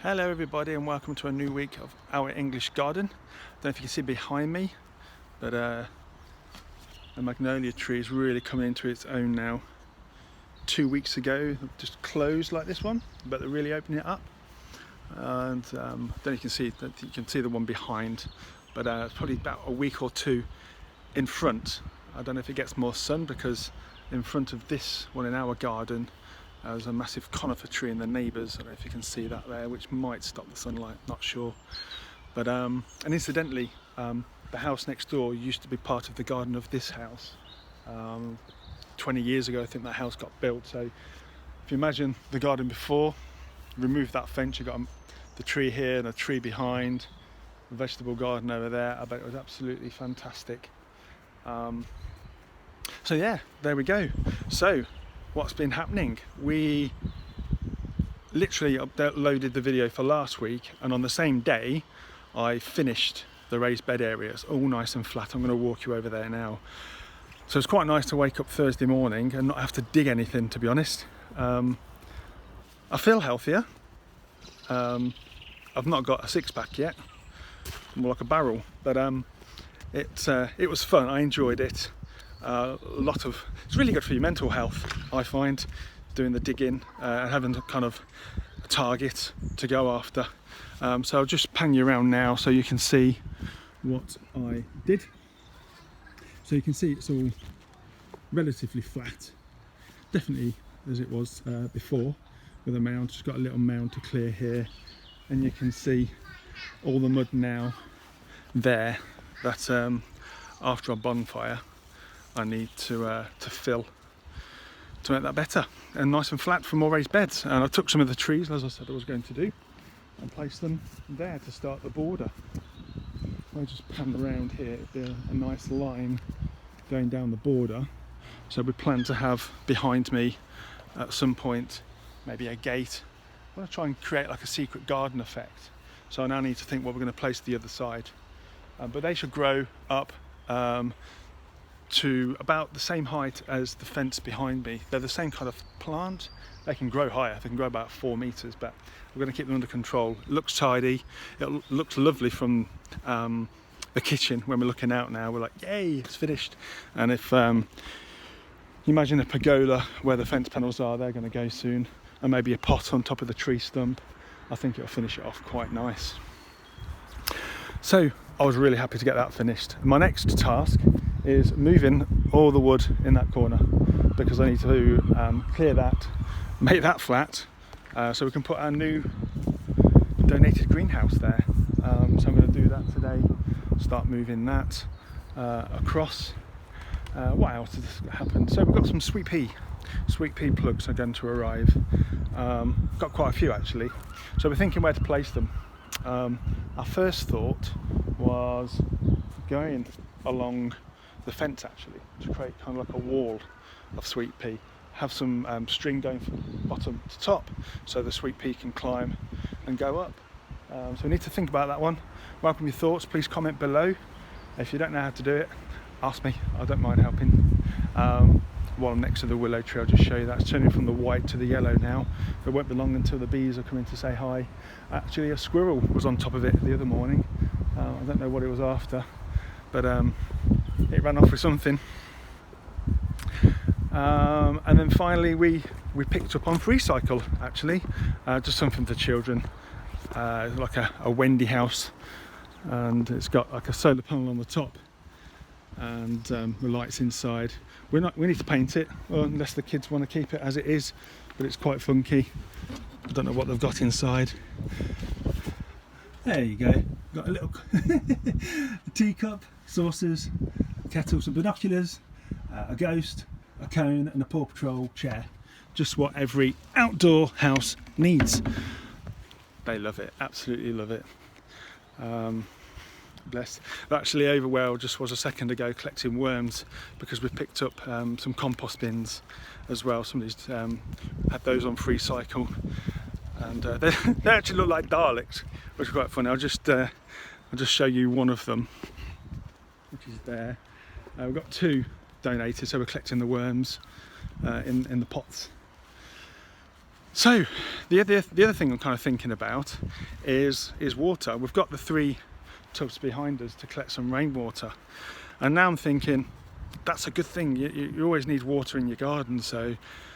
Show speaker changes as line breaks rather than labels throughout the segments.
Hello everybody and welcome to a new week of our English garden. I don't know if you can see behind me, but the magnolia tree is really coming into its own now. 2 weeks ago just closed like this one, but they're really opening it up. And then you can see the one behind, but it's probably about a week or two in front. I don't know if it gets more sun because in front of this one in our garden there's a massive conifer tree in the neighbours. I don't know if you can see that there, which might stop the sunlight, not sure. But and incidentally, the house next door used to be part of the garden of this house. 20 years ago I think that house got built, so if you imagine the garden before, remove that fence, you've got the tree here and a tree behind, a vegetable garden over there. I bet it was absolutely fantastic. So yeah, there we go. So what's been happening? We literally uploaded the video for last week, and on the same day I finished the raised bed areas, all nice and flat. I'm going to walk you over there now. So it's quite nice to wake up Thursday morning and not have to dig anything, to be honest. I feel healthier. I've not got a six-pack yet, more like a barrel, but it was fun. I enjoyed it. It's really good for your mental health, I find, doing the digging and having kind of a target to go after. So I'll just pan you around now so you can see what I did. So you can see it's all relatively flat, definitely as it was before, with a mound. Just got a little mound to clear here, and you can see all the mud now there that after a bonfire I need to fill to make that better and nice and flat for more raised beds. And I took some of the trees, as I said I was going to do, and placed them there to start the border. If I just pan around here, it'd be a nice line going down the border. So we plan to have behind me at some point maybe a gate. I want to try and create like a secret garden effect. So I now need to think what we're going to place the other side. But they should grow up to about the same height as the fence behind me. They're the same kind of plant. They can grow higher, they can grow about 4 meters, but we're going to keep them under control. It looks tidy, it looks lovely from the kitchen when we're looking out now. We're like, yay, it's finished. And if you imagine a pergola where the fence panels are, they're going to go soon, and maybe a pot on top of the tree stump, I think it'll finish it off quite nice. So I was really happy to get that finished. My next task is moving all the wood in that corner, because I need to clear that, make that flat, so we can put our new donated greenhouse there. So I'm going to do that today, start moving that across. What else has happened? So we've got some sweet pea plugs are going to arrive. Got quite a few actually, so we're thinking where to place them. Our first thought was going along the fence actually, to create kind of like a wall of sweet pea, have some string going from bottom to top so the sweet pea can climb and go up. So we need to think about that one. Welcome your thoughts, please comment below. If you don't know how to do it, ask me, I don't mind helping. While I'm next to the willow tree, I'll just show you that. It's turning from the white to the yellow now. It won't be long until the bees are coming to say hi. Actually, a squirrel was on top of it the other morning. I don't know what it was after, but it ran off with something. And then finally we picked up on free cycle actually, just something for children, like a Wendy house, and it's got like a solar panel on the top and the lights inside. We need to paint it, well, unless the kids want to keep it as it is, but it's quite funky. I don't know what they've got inside. There you go, got a little a teacup, saucers, kettle, some binoculars, a ghost, a cone and a Paw Patrol chair. Just what every outdoor house needs. They love it, absolutely love it. Bless. Actually over where I just was a second ago collecting worms, because we picked up some compost bins as well. Somebody's had those on free cycle, and they actually look like Daleks, which is quite funny. I'll just show you one of them, which is there. We've got 2 donated, so we're collecting the worms in the pots. So the other thing I'm kind of thinking about is water. We've got the 3 tubs behind us to collect some rainwater, and now I'm thinking that's a good thing. You always need water in your garden. So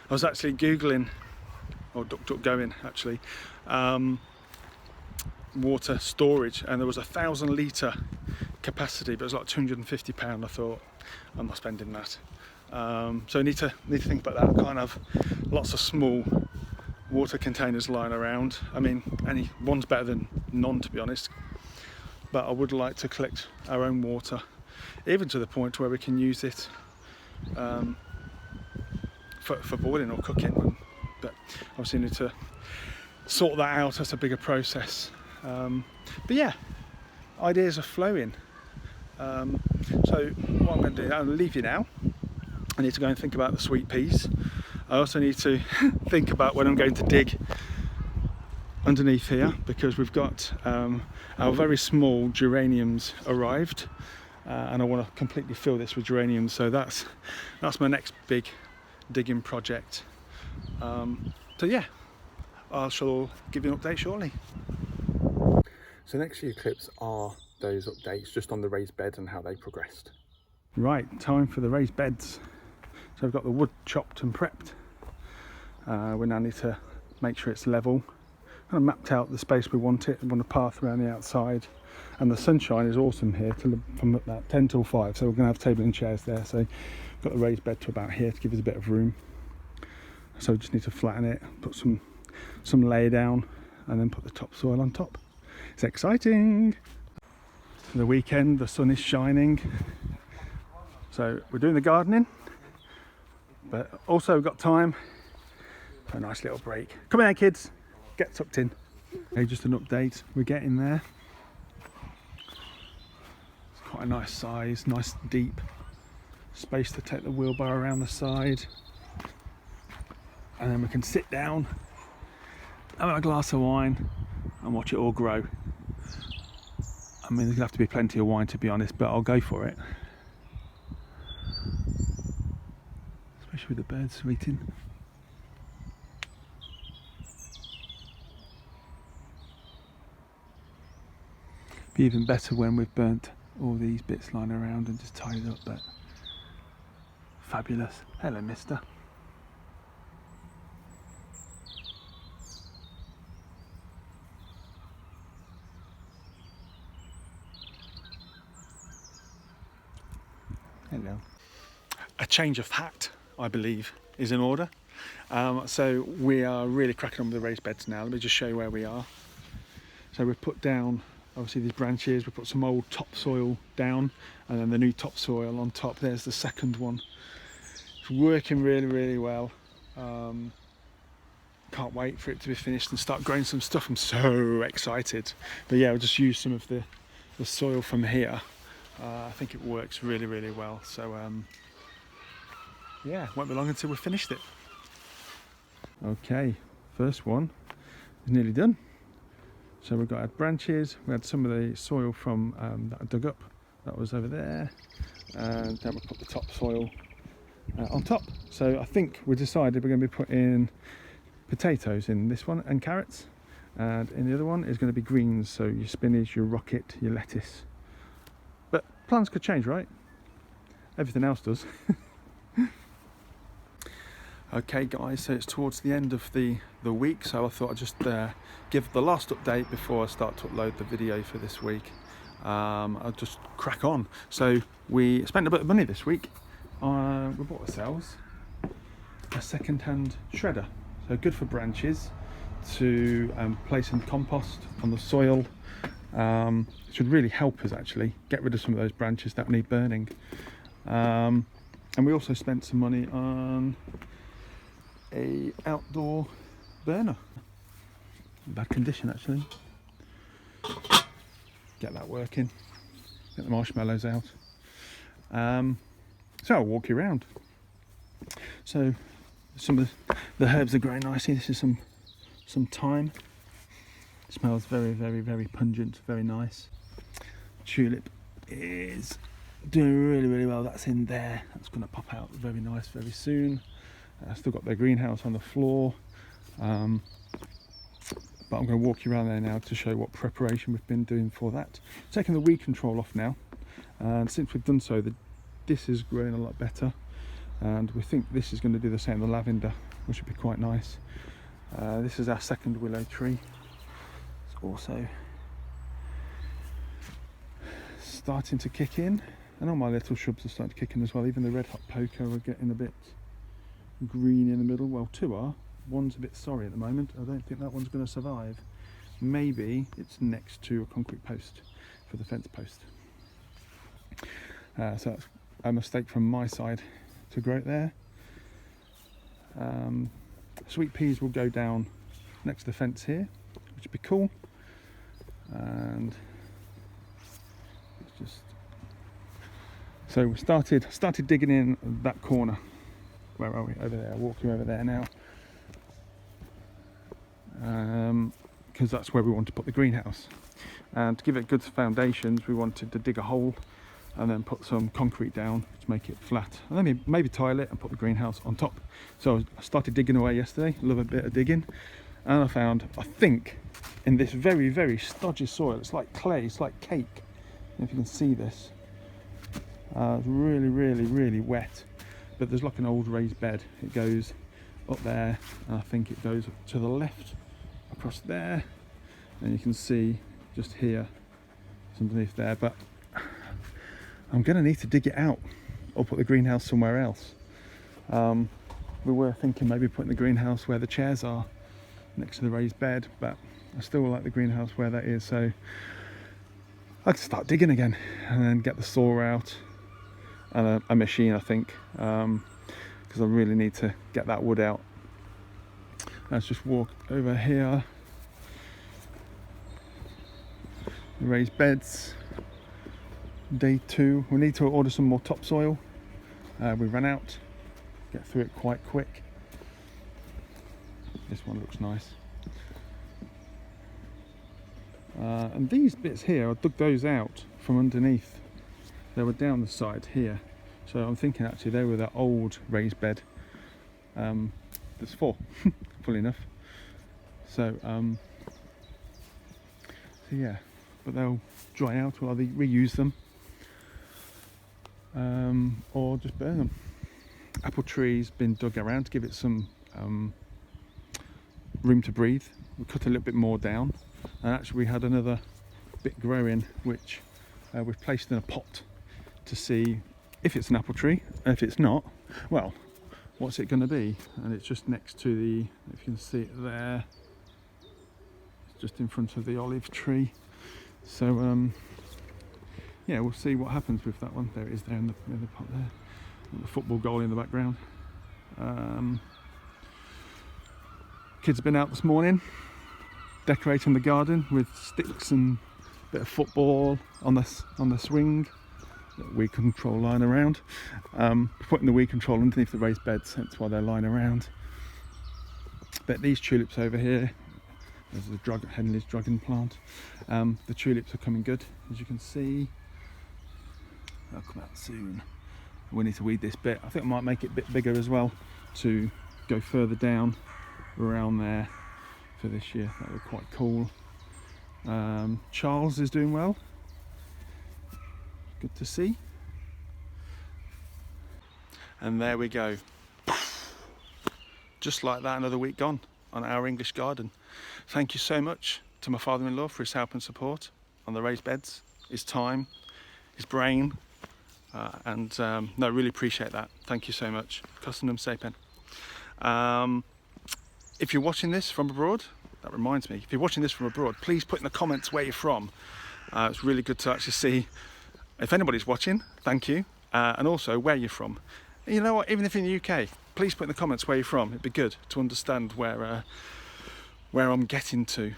I was actually googling, or DuckDuckGoing actually, water storage, and there was 1,000 litre capacity, but it was like £250. I thought, I'm not spending that. So I need to think about that. Kind of lots of small water containers lying around. I mean, one's better than none, to be honest, but I would like to collect our own water, even to the point where we can use it for boiling or cooking. But obviously need to sort that out. That's a bigger process. But yeah, ideas are flowing. So what I'm going to do, I'll leave you now. I need to go and think about the sweet peas. I also need to think about when I'm going to dig underneath here, because we've got our very small geraniums arrived, and I want to completely fill this with geraniums. So that's my next big digging project. So yeah, I shall give you an update shortly. So the next few clips are those updates just on the raised bed and how they progressed. Right, time for the raised beds. So I've got the wood chopped and prepped. We now need to make sure it's level. Kind of mapped out the space we want it. We want a path around the outside, and the sunshine is awesome here from about 10 till 5. So we're going to have table and chairs there. So got the raised bed to about here to give us a bit of room. So we just need to flatten it, put some lay down, and then put the topsoil on top. It's exciting. For the weekend, the sun is shining. So we're doing the gardening, but also we've got time for a nice little break. Come here, kids, get tucked in. Okay, just an update, we're getting there. It's quite a nice size, nice deep space to take the wheelbarrow around the side, and then we can sit down, have a glass of wine and watch it all grow. I mean, there's gonna have to be plenty of wine, to be honest, but I'll go for it. Especially with the birds tweeting. Be even better when we've burnt all these bits lying around and just tidied up, but fabulous. Hello, mister. Hello. A change of hat, I believe, is in order. So we are really cracking on with the raised beds now. Let me just show you where we are. So we've put down, obviously, these branches. We've put some old topsoil down, and then the new topsoil on top. There's the second one. It's working really, really well. Can't wait for it to be finished and start growing some stuff. I'm so excited. But yeah, I'll just use some of the soil from here. I think it works really, really well. So yeah, won't be long until we've finished it. Okay, first one is nearly done. So we've got our branches, we had some of the soil from that I dug up, that was over there, and then we put the topsoil on top. So I think we decided we're going to be putting potatoes in this one and carrots, and in the other one is going to be greens, so your spinach, your rocket, your lettuce. But plans could change, right? Everything else does. Okay guys, so it's towards the end of the week, so I thought I'd just give the last update before I start to upload the video for this week. I'll just crack on. So we spent a bit of money this week. We bought ourselves a second-hand shredder, so good for branches, to place in compost on the soil. It should really help us actually get rid of some of those branches that need burning. And we also spent some money on a outdoor burner. Bad condition actually. Get that working. Get the marshmallows out. So I'll walk you around. So some of the herbs are growing nicely. This is some thyme. It smells very, very, very pungent, very nice. Tulip is doing really, really well. That's in there. That's going to pop out very nice very soon. Still got the greenhouse on the floor. But I'm going to walk you around there now to show what preparation we've been doing for that. Taking the weed control off now, and since we've done so, this is growing a lot better, and we think this is going to do the same, the lavender, which would be quite nice. This is our second willow tree. It's also starting to kick in, and all my little shrubs are starting to kick in as well. Even the red hot poker are getting a bit green in the middle. Well, two are. One's a bit sorry at the moment. I don't think that one's going to survive. Maybe it's next to a concrete post for the fence post. So that's a mistake from my side to grow it there. Sweet peas will go down next to the fence here, which would be cool. And it's just so we started digging in that corner. Where are we? Over there. Walking over there now. Because that's where we want to put the greenhouse, and to give it good foundations we wanted to dig a hole and then put some concrete down to make it flat, and then maybe tile it and put the greenhouse on top. So I started digging away yesterday. Love a bit of digging, and I found, I think, in this very, very stodgy soil, it's like clay, it's like cake, if you can see this. It's really, really, really wet, but there's like an old raised bed. It goes up there, and I think it goes to the left across there, and you can see just here, it's underneath there. But I'm going to need to dig it out or put the greenhouse somewhere else. We were thinking maybe putting the greenhouse where the chairs are, next to the raised bed, but I still like the greenhouse where that is, so I can start digging again and then get the saw out and a machine, I think, because I really need to get that wood out. Let's just walk over here. Raised beds. Day 2. We need to order some more topsoil. We ran out. Get through it quite quick. This one looks nice. And these bits here, I dug those out from underneath. They were down the side here. So I'm thinking actually they were that old raised bed. There's 4, full enough. So yeah, but they'll dry out. We'll either reuse them or just burn them. Apple tree's been dug around to give it some room to breathe. We cut a little bit more down, and actually we had another bit growing, which we've placed in a pot to see if it's an apple tree, and if it's not, well, what's it going to be? And it's just next to the, if you can see it there, it's just in front of the olive tree. So yeah, we'll see what happens with that one. There it is, there in the pot there, the football goal in the background. Kids have been out this morning decorating the garden with sticks and a bit of football on the swing. Weed control lying around. Putting the weed control underneath the raised beds, that's why they're lying around. But these tulips over here, there's the Henley's dragon plant. The tulips are coming good, as you can see. They'll come out soon. We need to weed this bit. I think I might make it a bit bigger as well to go further down around there for this year. That would be quite cool. Charles is doing well. Good to see. And there we go. Just like that, another week gone on our English garden. Thank you so much to my father-in-law for his help and support on the raised beds, his time, his brain, no, really appreciate that. Thank you so much. Custom Sepen. If you're watching this from abroad, that reminds me, if you're watching this from abroad, please put in the comments where you're from. It's really good to actually see if anybody's watching. Thank you. And also where you're from. And you know what, even if you're in the UK, please put in the comments where you're from. It'd be good to understand where I'm getting to.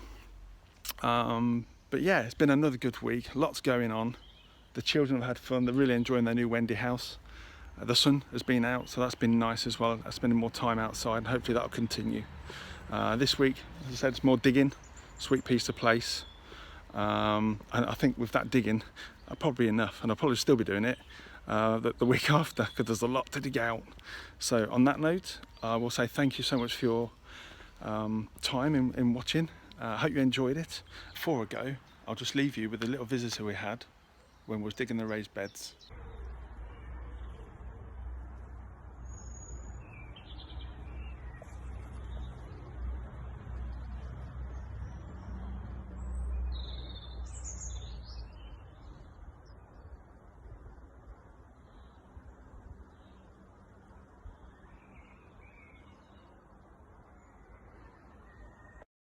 But yeah, it's been another good week. Lots going on. The children have had fun. They're really enjoying their new Wendy house. The sun has been out, so that's been nice as well. Spending more time outside, and hopefully that'll continue. This week, as I said, it's more digging, sweet piece to place. And I think with that digging, probably enough, and I'll probably still be doing it the week after, because there's a lot to dig out. So on that note, I will say thank you so much for your time in watching. I hope you enjoyed it. Before I go, I'll just leave you with a little visitor we had when we was digging the raised beds.